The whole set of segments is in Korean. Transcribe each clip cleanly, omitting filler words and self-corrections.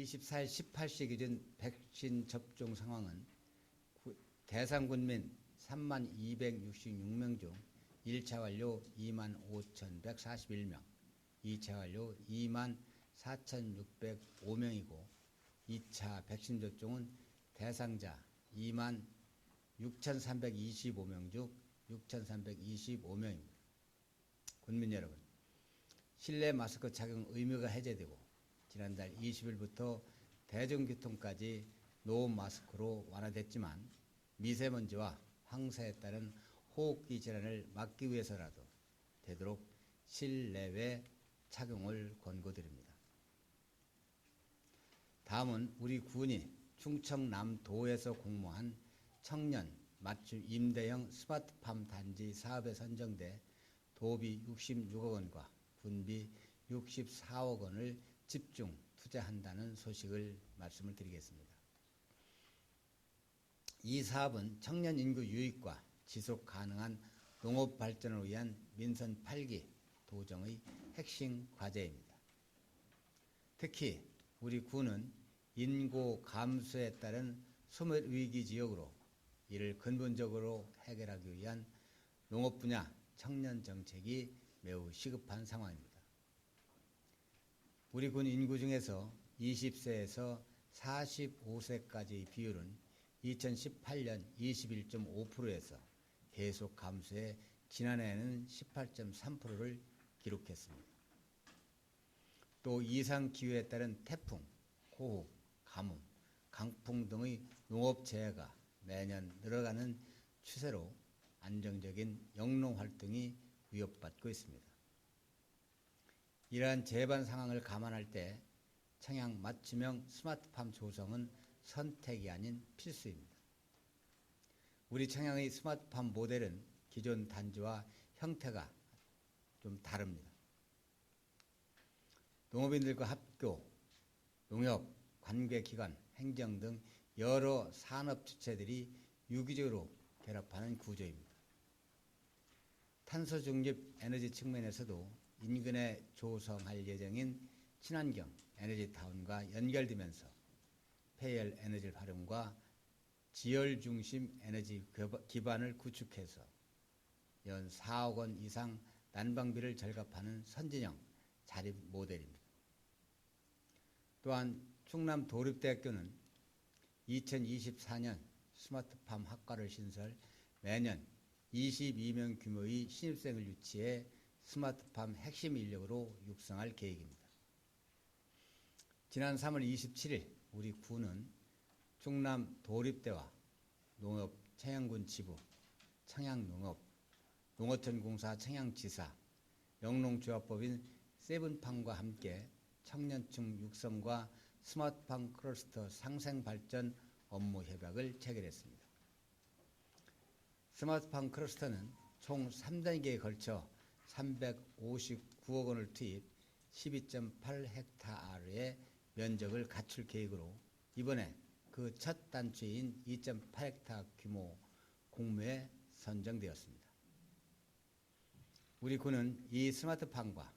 24일 18시 기준 백신 접종 상황은 대상 군민 3266명 중 1차 완료 25,141명, 2차 완료 24,605명이고 2차 백신 접종은 대상자 26,325명 중 6,325명입니다. 국민 여러분, 실내 마스크 착용 의무가 해제되고 지난달 20일부터 대중교통까지 노 마스크로 완화됐지만 미세먼지와 황사에 따른 호흡기 질환을 막기 위해서라도 되도록 실내외 착용을 권고드립니다. 다음은 우리 군이 충청남도에서 공모한 청년 맞춤 임대형 스마트팜 단지 사업에 선정돼 도비 66억 원과 군비 64억 원을 집중 투자한다는 소식을 말씀을 드리겠습니다. 이 사업은 청년 인구 유입과 지속 가능한 농업 발전을 위한 민선 8기 도정의 핵심 과제입니다. 특히 우리 군은 인구 감소에 따른 소멸 위기 지역으로 이를 근본적으로 해결하기 위한 농업 분야 청년 정책이 매우 시급한 상황입니다. 우리 군 인구 중에서 20세에서 45세까지의 비율은 2018년 21.5%에서 계속 감소해 지난해에는 18.3%를 기록했습니다. 또 이상 기후에 따른 태풍, 호우, 가뭄, 강풍 등의 농업재해가 매년 늘어가는 추세로 안정적인 영농 활동이 위협받고 있습니다. 이러한 재반 상황을 감안할 때 청양 맞춤형 스마트팜 조성은 선택이 아닌 필수입니다. 우리 청양의 스마트팜 모델은 기존 단지와 형태가 좀 다릅니다. 농업인들과 학교, 농협, 관계기관, 행정 등 여러 산업 주체들이 유기적으로 결합하는 구조입니다. 탄소 중립 에너지 측면에서도 인근에 조성할 예정인 친환경 에너지타운과 연결되면서 폐열 에너지 활용과 지열 중심 에너지 기반을 구축해서 연 4억 원 이상 난방비를 절감하는 선진형 자립 모델입니다. 또한 충남도립대학교는 2024년 스마트팜 학과를 신설, 매년 22명 규모의 신입생을 유치해 스마트팜 핵심 인력으로 육성할 계획입니다. 지난 3월 27일 우리 군은 충남도립대와 농업 청양군 지부, 청양농업, 농어촌공사 청양지사, 영농조합법인 세븐팜과 함께 청년층 육성과 스마트팜 클러스터 상생발전 업무 협약을 체결했습니다. 스마트팜 클러스터는 총 3단계에 걸쳐 359억 원을 투입 12.8헥타르의 면적을 갖출 계획으로 이번에 그 첫 단추인 2.8헥타 규모 공모에 선정되었습니다. 우리 군은 이 스마트팜과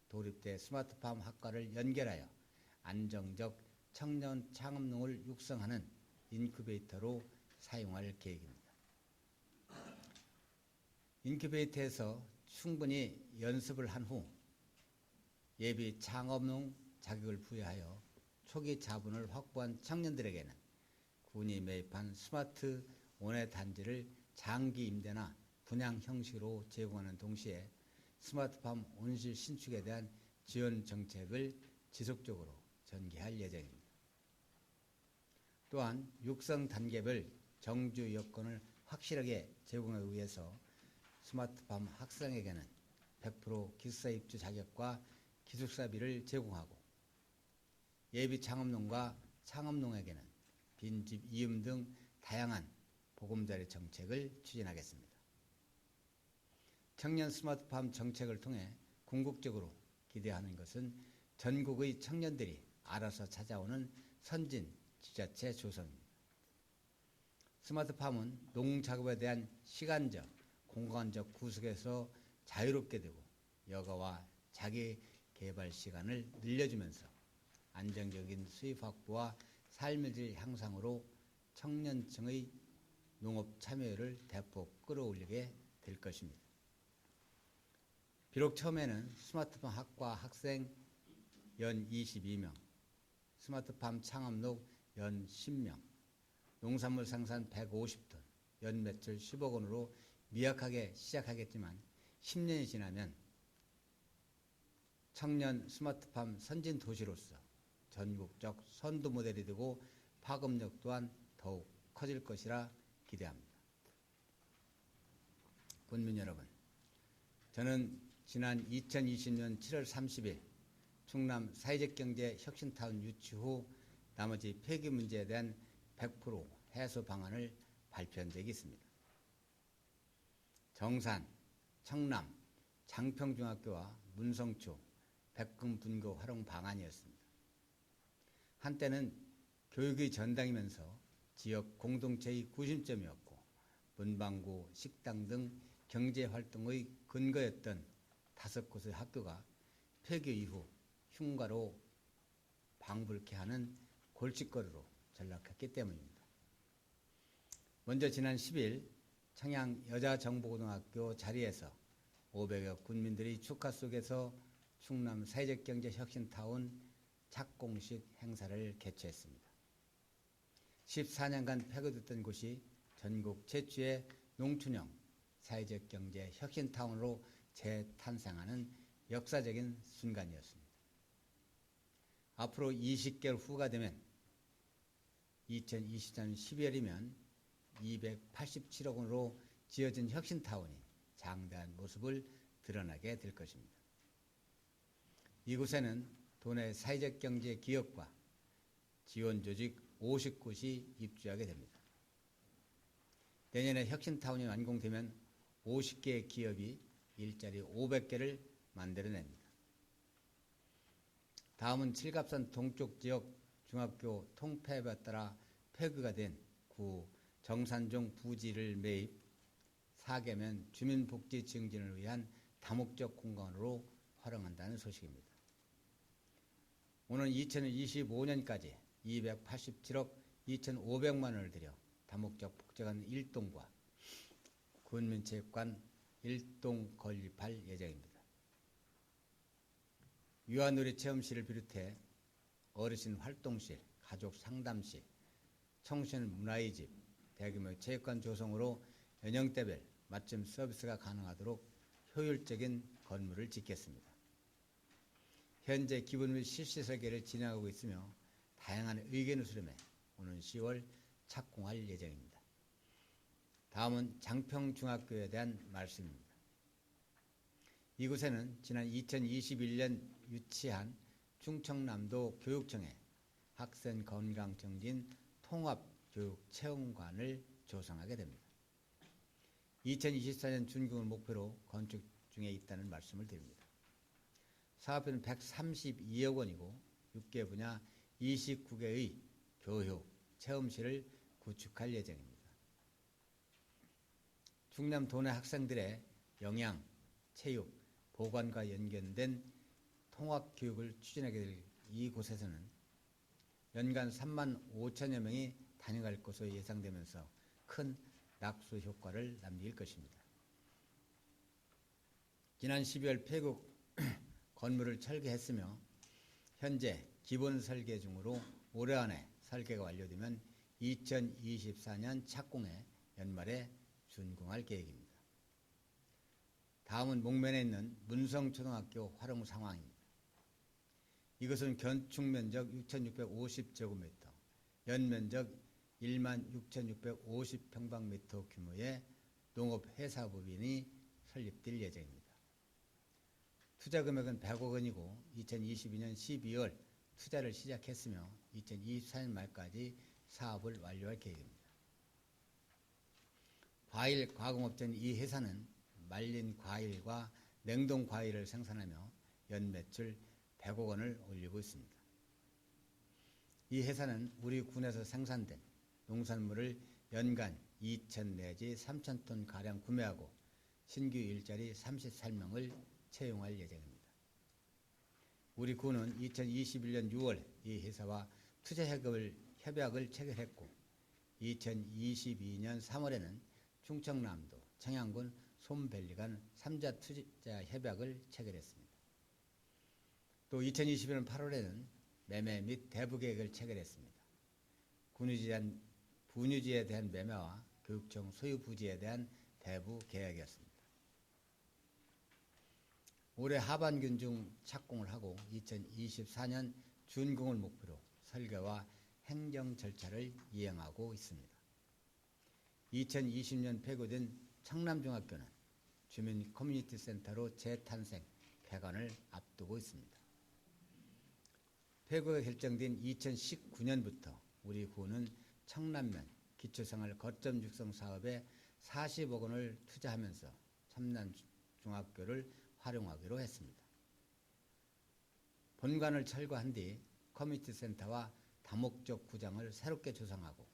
도립대 스마트팜 학과를 연결하여 안정적 청년 창업농을 육성하는 인큐베이터로 사용할 계획입니다. 인큐베이터에서 충분히 연습을 한 후 예비 창업농 자격을 부여하여 초기 자본을 확보한 청년들에게는 군이 매입한 스마트 원예 단지를 장기 임대나 분양 형식으로 제공하는 동시에 스마트팜 온실 신축에 대한 지원 정책을 지속적으로 전개할 예정입니다. 또한 육성 단계별 정주 여건을 확실하게 제공하기 위해서 스마트팜 학생에게는 100% 기숙사 입주 자격과 기숙사비를 제공하고 예비 창업농과 창업농에게는 빈집 이음 등 다양한 보금자리 정책을 추진하겠습니다. 청년 스마트팜 정책을 통해 궁극적으로 기대하는 것은 전국의 청년들이 알아서 찾아오는 선진 지자체 조성입니다. 스마트팜은 농작업에 대한 시간적, 공간적 구속에서 자유롭게 되고 여가와 자기 개발 시간을 늘려주면서 안정적인 수입 확보와 삶의 질 향상으로 청년층의 농업 참여율을 대폭 끌어올리게 될 것입니다. 비록 처음에는 스마트팜 학과 학생 연 22명, 스마트팜 창업농 연 10명, 농산물 생산 150톤, 연 매출 10억 원으로 미약하게 시작하겠지만 10년이 지나면 청년 스마트팜 선진 도시로서 전국적 선도 모델이 되고 파급력 또한 더욱 커질 것이라 기대합니다. 군민 여러분, 저는 지난 2020년 7월 30일 충남 사회적 경제 혁신타운 유치 후 나머지 폐기 문제에 대한 100% 해소 방안을 발표한 적이 있습니다. 정산, 청남, 장평중학교와 문성초, 백금분교 활용 방안이었습니다. 한때는 교육의 전당이면서 지역 공동체의 구심점이었고 문방구, 식당 등 경제활동의 근거였던 5곳의 학교가 폐교 이후 흉가로 방불케 하는 골칫거리로 전락했기 때문입니다. 먼저 지난 10일 청양 여자정보고등학교 자리에서 500여 군민들이 축하 속에서 충남 사회적 경제 혁신타운 착공식 행사를 개최했습니다. 14년간 폐교됐던 곳이 전국 최초의 농촌형 사회적 경제 혁신타운으로 재탄생하는 역사적인 순간이었습니다. 앞으로 20개월 후가 되면 2024년 12월이면 287억 원으로 지어진 혁신타운이 장대한 모습을 드러나게 될 것입니다. 이곳에는 도내 사회적 경제 기업과 지원 조직 50곳이 입주하게 됩니다. 내년에 혁신타운이 완공되면 50개의 기업이 일자리 500개를 만들어냅니다. 다음은 칠갑산 동쪽 지역 중학교 통폐합에 따라 폐교가 된 구 정산종 부지를 매입, 4개면 주민복지 증진을 위한 다목적 공간으로 활용한다는 소식입니다. 오는 2025년까지 287억 2,500만 원을 들여 다목적 복지관 1동과 군민체육관 1동 건립할 예정입니다. 유아놀이 체험실을 비롯해 어르신 활동실, 가족 상담실, 청소년 문화의 집, 대규모 체육관 조성으로 연령대별 맞춤 서비스가 가능하도록 효율적인 건물을 짓겠습니다. 현재 기본 및 실시 설계를 진행하고 있으며 다양한 의견을 수렴해 오는 10월 착공할 예정입니다. 다음은 장평중학교에 대한 말씀입니다. 이곳에는 지난 2021년 유치한 충청남도 교육청에 학생 건강 정진 통합교육체험관을 조성하게 됩니다. 2024년 준공을 목표로 건축 중에 있다는 말씀을 드립니다. 사업비는 132억 원이고 6개 분야 29개의 교육, 체험실을 구축할 예정입니다. 충남 도내 학생들의 영양, 체육, 보건과 연결된 통합교육을 추진하게 될 이곳에서는 연간 3만 5천여 명이 다녀갈 것으로 예상되면서 큰 낙수 효과를 남길 것입니다. 지난 12월 폐교 건물을 설계했으며 현재 기본 설계 중으로 올해 안에 설계가 완료되면 2024년 착공해 연말에 준공할 계획입니다. 다음은 목면에 있는 문성초등학교 활용 상황입니다. 이것은 건축 면적 6,650제곱미터, 연면적 16,650평방미터 규모의 농업회사법인이 설립될 예정입니다. 투자 금액은 100억 원이고 2022년 12월 투자를 시작했으며 2024년 말까지 사업을 완료할 계획입니다. 과일 가공업체인 이 회사는 말린 과일과 냉동 과일을 생산하며 연 매출 100억 원을 올리고 있습니다. 이 회사는 우리 군에서 생산된 농산물을 연간 2,000 내지 3,000톤 가량 구매하고 신규 일자리 33명을 채용할 예정입니다. 우리 군은 2021년 6월 이 회사와 투자 협약을 체결했고 2022년 3월에는 충청남도 청양군 솜밸리 간 3자 투자 협약을 체결했습니다. 또 2021년 8월에는 매매 및 대부 계획을 체결했습니다. 분유지에 대한 매매와 교육청 소유 부지에 대한 대부 계약이었습니다. 올해 하반기 중 착공을 하고 2024년 준공을 목표로 설계와 행정 절차를 이행하고 있습니다. 2020년 폐교된 청남중학교는 주민 커뮤니티 센터로 재탄생 폐관을 앞두고 있습니다. 폐교가 결정된 2019년부터 우리 구는 청남면 기초생활 거점 육성 사업에 40억 원을 투자하면서 청남중학교를 활용하기로 했습니다. 본관을 철거한 뒤 커뮤니티 센터와 다목적 구장을 새롭게 조성하고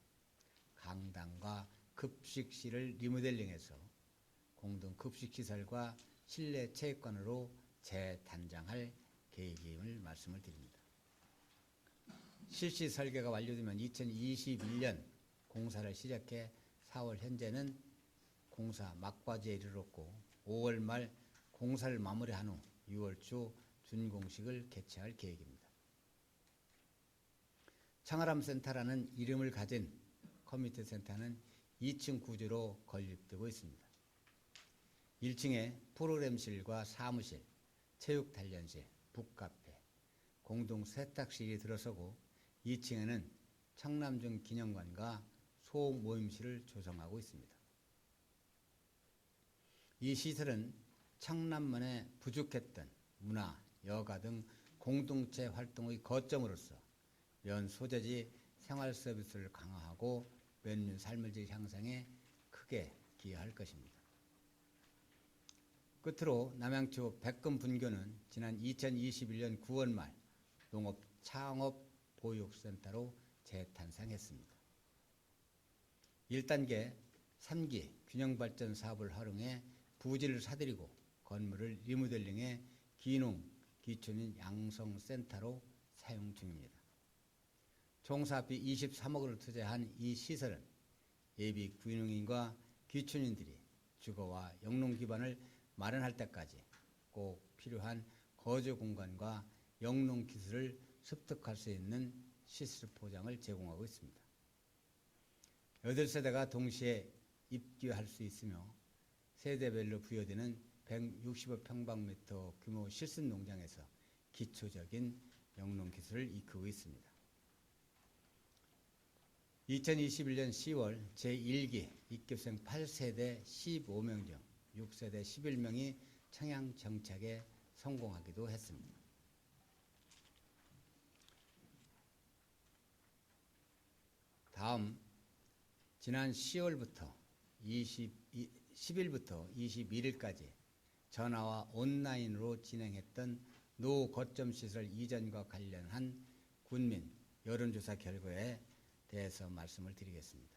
강당과 급식실을 리모델링해서 공동 급식시설과 실내 체육관으로 재단장할 계획임을 말씀을 드립니다. 실시 설계가 완료되면 2021년 공사를 시작해 4월 현재는 공사 막바지에 이르렀고 5월 말 공사를 마무리한 후 6월 초 준공식을 개최할 계획입니다. 청아람 센터라는 이름을 가진 커뮤니티 센터는 2층 구조로 건립되고 있습니다. 1층에 프로그램실과 사무실, 체육단련실, 북카페, 공동 세탁실이 들어서고 2층에는 청남중 기념관과 소모임실을 조성하고 있습니다. 이 시설은 청남면에 부족했던 문화, 여가 등 공동체 활동의 거점으로서 면 소재지 생활 서비스를 강화하고 면민 삶의 질 향상에 크게 기여할 것입니다. 끝으로 남양주 백금 분교는 지난 2021년 9월 말 농업 창업 보육센터로 재탄생했습니다. 1단계 3기 균형발전 사업을 활용해 부지를 사들이고 건물을 리모델링해 기농, 기촌인 양성센터로 사용 중입니다. 총 사업비 23억 원을 투자한 이 시설은 예비 귀농인과 기촌인들이 주거와 영농 기반을 마련할 때까지 꼭 필요한 거주 공간과 영농 기술을 습득할 수 있는 시설 포장을 제공하고 있습니다. 8세대가 동시에 입주할 수 있으며 세대별로 부여되는 165평방미터 규모 실습 농장에서 기초적인 영농 기술을 익히고 있습니다. 2021년 10월 제1기 입교생 8세대 15명 중 6세대 11명이 청양 정착에 성공하기도 했습니다. 다음 지난 10일부터 21일까지 전화와 온라인으로 진행했던 노 거점 시설 이전과 관련한 군민 여론조사 결과에 대해서 말씀을 드리겠습니다.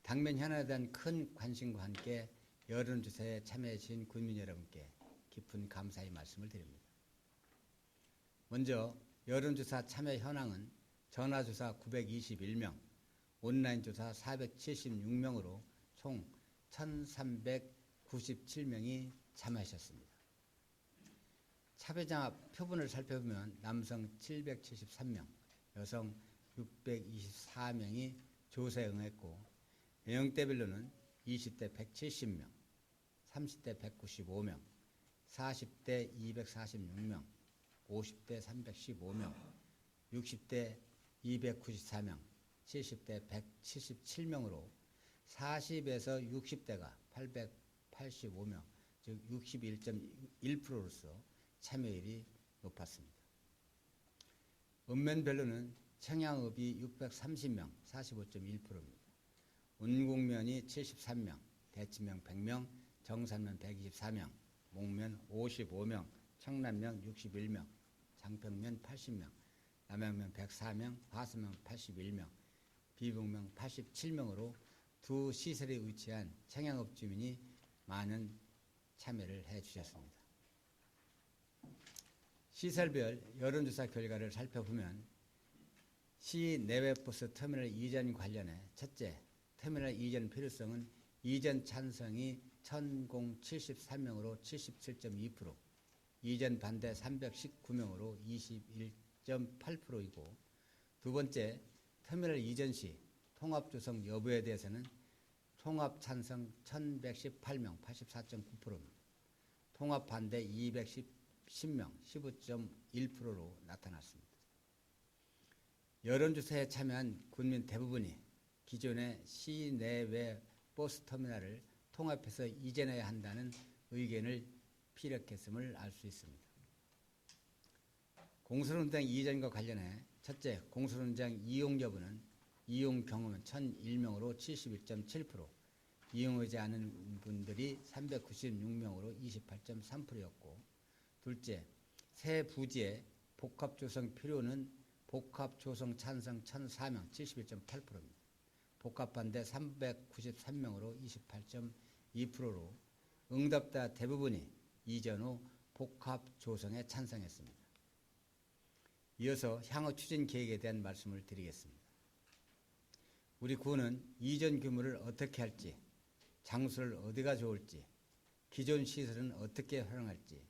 당면 현안에 대한 큰 관심과 함께 여론조사에 참여해 주신 군민 여러분께 깊은 감사의 말씀을 드립니다. 먼저 여론조사 참여 현황은 전화조사 921명, 온라인조사 476명으로 총 1,397명이 참여하셨습니다. 참여자 표본을 살펴보면 남성 773명, 여성 624명이 조사에 응했고 연령대별로는 20대 170명, 30대 195명, 40대 246명, 50대 315명, 60대 294명, 70대 177명으로 40에서 60대가 885명, 즉 61.1%로서 참여율이 높았습니다. 읍면별로는 청양읍이 630명, 45.1%입니다. 운곡면이 73명, 대치면 100명, 정산면 124명, 목면 55명, 청남면 61명, 장평면 80명, 남양면 104명, 화수면 81명, 비북면 87명으로 두 시설에 위치한 청양읍 주민이 많은 참여를 해 주셨습니다. 시설별 여론조사 결과를 살펴보면 시 내외 버스 터미널 이전 관련해 첫째, 터미널 이전 필요성은 이전 찬성이 1073명으로 77.2%, 이전 반대 319명으로 21.8%이고 두 번째, 터미널 이전 시 통합 조성 여부에 대해서는 통합 찬성 1118명 84.9%입니다. 통합 반대 210명 15.1%로 나타났습니다. 여론조사에 참여한 군민 대부분이 기존의 시내외 버스터미널을 통합해서 이전해야 한다는 의견을 피력했음을 알 수 있습니다. 공설운행 이전과 관련해 첫째, 공설운행 이용 여부는 이용 경험은 1001명으로 71.7%, 이용하지 않은 분들이 396명으로 28.3%였고 둘째, 새 부지의 복합조성 필요는 복합조성 찬성 1004명 71.8%입니다. 복합반대 393명으로 28.2%로 응답자 대부분이 이전 후 복합조성에 찬성했습니다. 이어서 향후 추진 계획에 대한 말씀을 드리겠습니다. 우리 구는 이전 규모를 어떻게 할지, 장소를 어디가 좋을지, 기존 시설은 어떻게 활용할지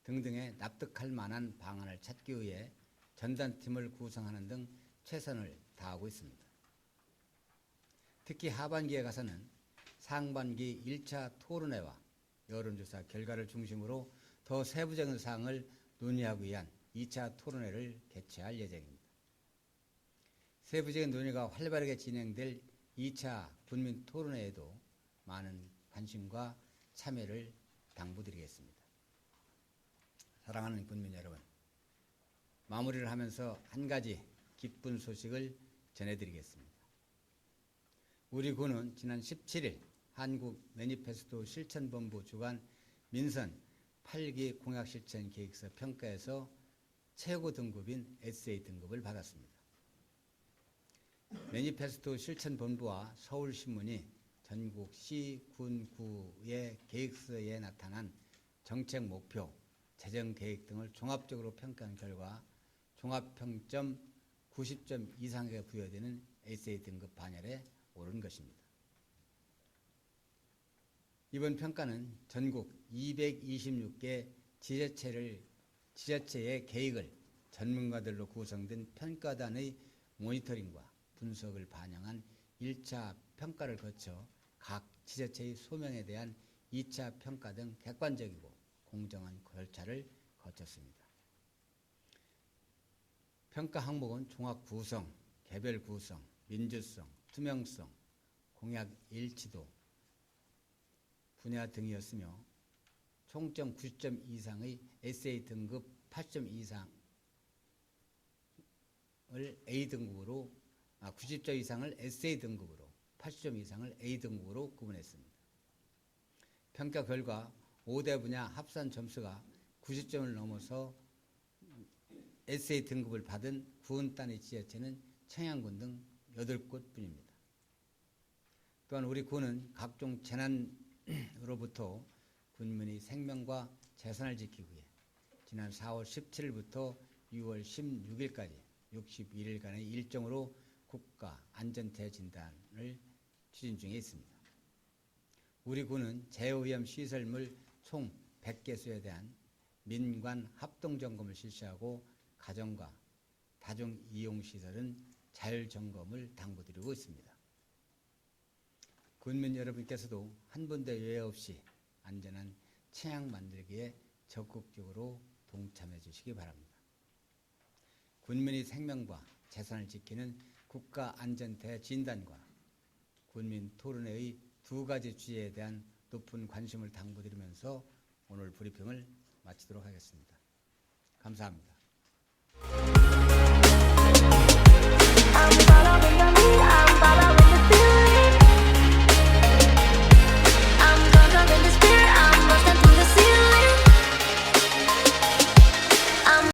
등등의 납득할 만한 방안을 찾기 위해 전담팀을 구성하는 등 최선을 다하고 있습니다. 특히 하반기에 가서는 상반기 1차 토론회와 여론조사 결과를 중심으로 더 세부적인 사항을 논의하기 위한 2차 토론회를 개최할 예정입니다. 세부적인 논의가 활발하게 진행될 2차 군민 토론회에도 많은 관심과 참여를 당부드리겠습니다. 사랑하는 군민 여러분, 마무리를 하면서 한 가지 기쁜 소식을 전해드리겠습니다. 우리 군은 지난 17일 한국 매니페스토 실천본부 주관 민선 8기 공약실천계획서 평가에서 최고 등급인 SA 등급을 받았습니다. 매니페스토 실천본부와 서울신문이 전국 시, 군, 구의 계획서에 나타난 정책 목표, 재정 계획 등을 종합적으로 평가한 결과 종합평점 90점 이상에 부여되는 SA 등급 반열에 오른 것입니다. 이번 평가는 전국 226개 지자체의 계획을 전문가들로 구성된 평가단의 모니터링과 분석을 반영한 1차 평가를 거쳐 각 지자체의 소명에 대한 2차 평가 등 객관적이고 공정한 절차를 거쳤습니다. 평가 항목은 종합 구성, 개별 구성, 민주성, 투명성, 공약 일치도, 분야 등이었으며 총점 90점 이상의 SA 등급 8점 이상을 A 등급으로 90점 이상을 SA 등급으로 80점 이상을 A 등급으로 구분했습니다. 평가 결과 5대 분야 합산 점수가 90점을 넘어서 SA 등급을 받은 군 단위 지자체는 청양군 등 8곳 뿐입니다. 또한 우리 군은 각종 재난으로부터 군민의 생명과 재산을 지키기 위해 지난 4월 17일부터 6월 16일까지 61일간의 일정으로 국가 안전대진단을 추진 중에 있습니다. 우리 군은 재오염 시설물 총 100개소에 대한 민관 합동점검을 실시하고 가정과 다중이용시설은 자율점검을 당부드리고 있습니다. 군민 여러분께서도 한 분도 예외 없이 안전한 청양 만들기에 적극적으로 동참해 주시기 바랍니다. 군민의 생명과 재산을 지키는 국가안전대진단과 군민 토론회의 두 가지 주제에 대한 높은 관심을 당부드리면서 오늘 브리핑을 마치도록 하겠습니다. 감사합니다.